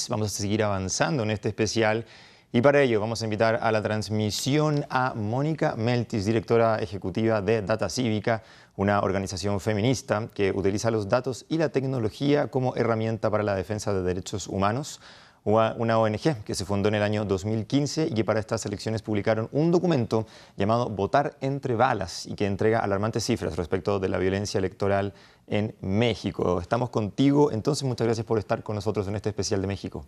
Vamos a seguir avanzando en este especial y para ello vamos a invitar a la transmisión a Mónica Meltis, directora ejecutiva de Data Cívica, una organización feminista que utiliza los datos y la tecnología como herramienta para la defensa de derechos humanos. Una ONG que se fundó en el año 2015 y que para estas elecciones publicaron un documento llamado Votar entre balas y que entrega alarmantes cifras respecto de la violencia electoral en México. Estamos contigo, entonces muchas gracias por estar con nosotros en este especial de México.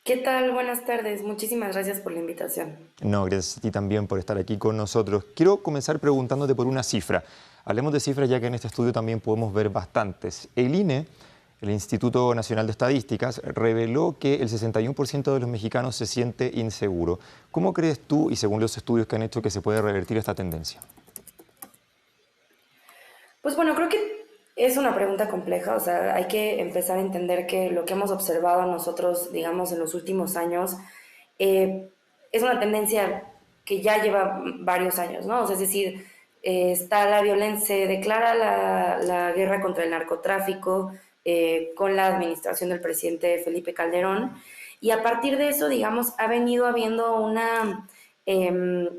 ¿Qué tal? Buenas tardes. Muchísimas gracias por la invitación. No, gracias a ti también por estar aquí con nosotros. Quiero comenzar preguntándote por una cifra. Hablemos de cifras ya que en este estudio también podemos ver bastantes. El INE, el Instituto Nacional de Estadísticas, reveló que el 61% de los mexicanos se siente inseguro. ¿Cómo crees tú, y según los estudios que han hecho, que se puede revertir esta tendencia? Pues bueno, creo que es una pregunta compleja, o sea, hay que empezar a entender que lo que hemos observado nosotros, digamos, en los últimos años, eh, es una tendencia que ya lleva varios años, ¿no? O sea, es decir, está la violencia, se declara la guerra contra el narcotráfico con la administración del presidente Felipe Calderón, y a partir de eso, digamos, ha venido habiendo eh,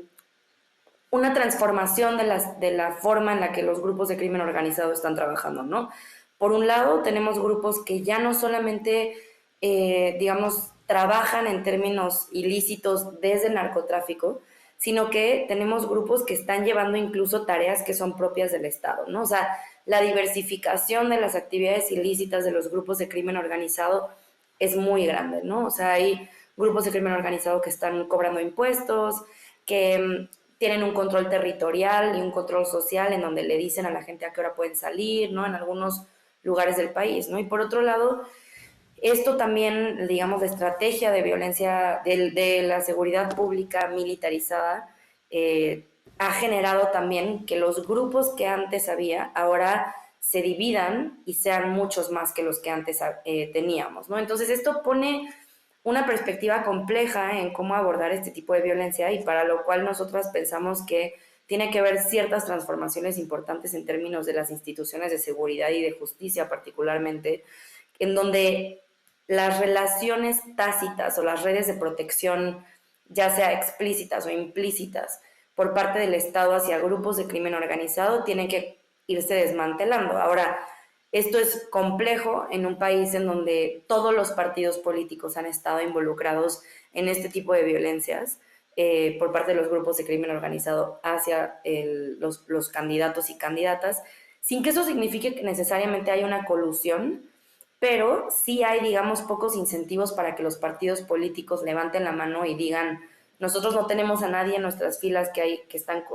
una transformación de la forma en la que los grupos de crimen organizado están trabajando, ¿no? Por un lado, tenemos grupos que ya no solamente, digamos, trabajan en términos ilícitos desde el narcotráfico, sino que tenemos grupos que están llevando incluso tareas que son propias del Estado, ¿no? O sea, la diversificación de las actividades ilícitas de los grupos de crimen organizado es muy grande, ¿no? O sea, hay grupos de crimen organizado que están cobrando impuestos, que tienen un control territorial y un control social en donde le dicen a la gente a qué hora pueden salir, ¿no? En algunos lugares del país, ¿no? Y por otro lado, esto también, digamos, de estrategia de violencia, de la seguridad pública militarizada, ha generado también que los grupos que antes había, ahora se dividan y sean muchos más que los que antes teníamos, ¿no? Entonces esto pone una perspectiva compleja en cómo abordar este tipo de violencia y para lo cual nosotras pensamos que tiene que haber ciertas transformaciones importantes en términos de las instituciones de seguridad y de justicia particularmente, en donde las relaciones tácitas o las redes de protección, ya sea explícitas o implícitas, por parte del Estado hacia grupos de crimen organizado, tienen que irse desmantelando. Ahora, esto es complejo en un país en donde todos los partidos políticos han estado involucrados en este tipo de violencias por parte de los grupos de crimen organizado hacia los candidatos y candidatas, sin que eso signifique que necesariamente haya una colusión, pero sí hay, digamos, pocos incentivos para que los partidos políticos levanten la mano y digan, nosotros no tenemos a nadie en nuestras filas que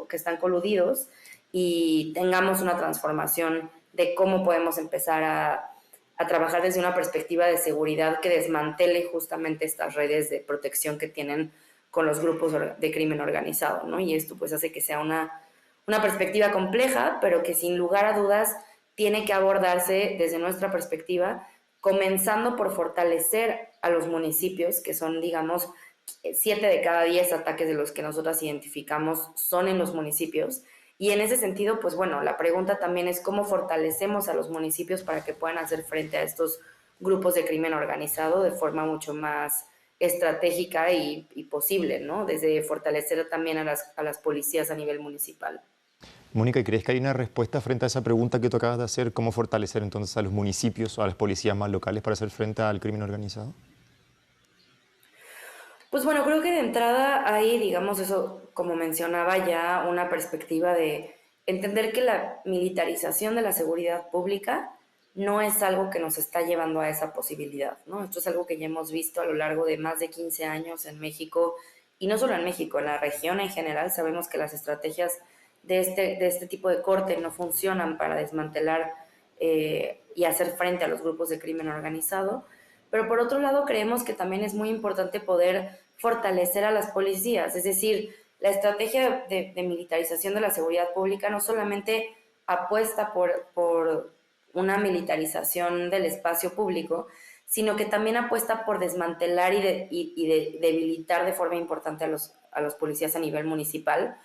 están coludidos y tengamos una transformación de cómo podemos empezar a trabajar desde una perspectiva de seguridad que desmantele justamente estas redes de protección que tienen con los grupos de crimen organizado, ¿no? Y esto pues hace que sea una perspectiva compleja, pero que sin lugar a dudas tiene que abordarse desde nuestra perspectiva, comenzando por fortalecer a los municipios, que son, digamos, 7 de cada 10 ataques de los que nosotras identificamos son en los municipios. Y en ese sentido, pues bueno, la pregunta también es cómo fortalecemos a los municipios para que puedan hacer frente a estos grupos de crimen organizado de forma mucho más estratégica y posible, ¿no? Desde fortalecer también a las policías a nivel municipal. Mónica, ¿y crees que hay una respuesta frente a esa pregunta que tú acabas de hacer? ¿Cómo fortalecer entonces a los municipios o a las policías más locales para hacer frente al crimen organizado? Pues bueno, creo que de entrada hay, digamos, eso, como mencionaba ya, una perspectiva de entender que la militarización de la seguridad pública no es algo que nos está llevando a esa posibilidad, ¿no? Esto es algo que ya hemos visto a lo largo de más de 15 años en México, y no solo en México, en la región en general sabemos que las estrategias de este tipo de corte no funcionan para desmantelar y hacer frente a los grupos de crimen organizado. Pero por otro lado, creemos que también es muy importante poder fortalecer a las policías, es decir, la estrategia de militarización de la seguridad pública no solamente apuesta por una militarización del espacio público, sino que también apuesta por desmantelar y debilitar de forma importante a los policías a nivel municipal,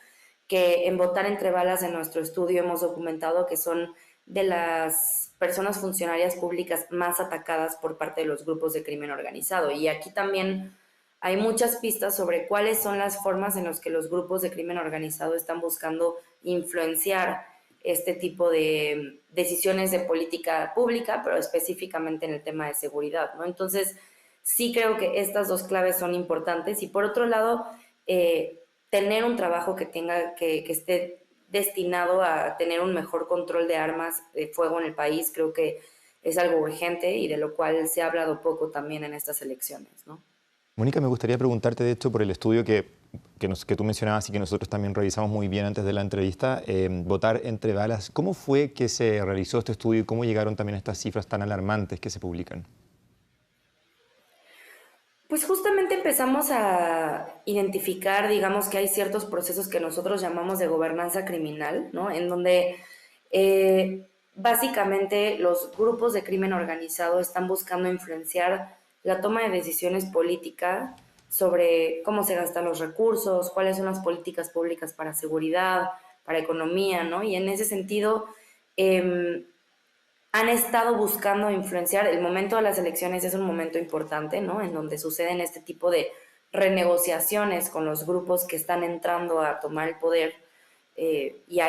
que en Votar entre balas en nuestro estudio hemos documentado que son de las personas funcionarias públicas más atacadas por parte de los grupos de crimen organizado. Y aquí también hay muchas pistas sobre cuáles son las formas en las que los grupos de crimen organizado están buscando influenciar este tipo de decisiones de política pública, pero específicamente en el tema de seguridad, ¿no? Entonces, sí creo que estas dos claves son importantes. Y por otro lado, tener un trabajo que esté destinado a tener un mejor control de armas de fuego en el país, creo que es algo urgente y de lo cual se ha hablado poco también en estas elecciones, ¿no? Mónica, me gustaría preguntarte, de hecho, por el estudio que tú mencionabas y que nosotros también revisamos muy bien antes de la entrevista, Votar entre balas. ¿Cómo fue que se realizó este estudio y cómo llegaron también a estas cifras tan alarmantes que se publican? Pues justamente empezamos a identificar, digamos, que hay ciertos procesos que nosotros llamamos de gobernanza criminal, ¿no? En donde básicamente los grupos de crimen organizado están buscando influenciar la toma de decisiones políticas sobre cómo se gastan los recursos, cuáles son las políticas públicas para seguridad, para economía, ¿no? Y en ese sentido, eh, han estado buscando influenciar. El momento de las elecciones es un momento importante, ¿no? En donde suceden este tipo de renegociaciones con los grupos que están entrando a tomar el poder, y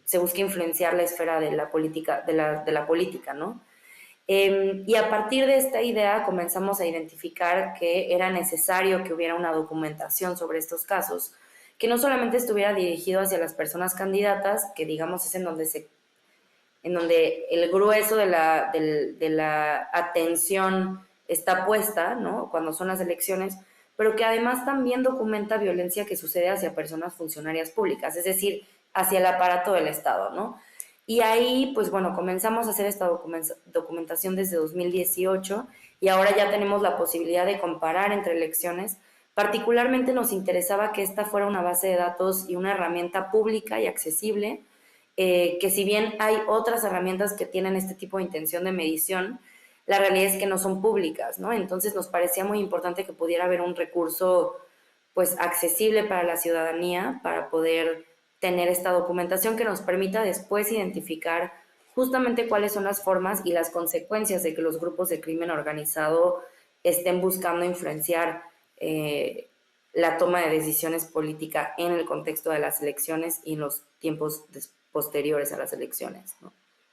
se busca influenciar la esfera de la política, de la política, ¿no? Y a partir de esta idea comenzamos a identificar que era necesario que hubiera una documentación sobre estos casos, que no solamente estuviera dirigido hacia las personas candidatas, que digamos es en donde el grueso de la atención está puesta, ¿no? Cuando son las elecciones, pero que además también documenta violencia que sucede hacia personas funcionarias públicas, es decir, hacia el aparato del Estado, ¿no? Y ahí, pues bueno, comenzamos a hacer esta documentación desde 2018 y ahora ya tenemos la posibilidad de comparar entre elecciones. Particularmente nos interesaba que esta fuera una base de datos y una herramienta pública y accesible, que si bien hay otras herramientas que tienen este tipo de intención de medición, la realidad es que no son públicas, ¿no? Entonces nos parecía muy importante que pudiera haber un recurso pues accesible para la ciudadanía para poder tener esta documentación que nos permita después identificar justamente cuáles son las formas y las consecuencias de que los grupos de crimen organizado estén buscando influenciar la toma de decisiones políticas en el contexto de las elecciones y en los tiempos posteriores a las elecciones, ¿no?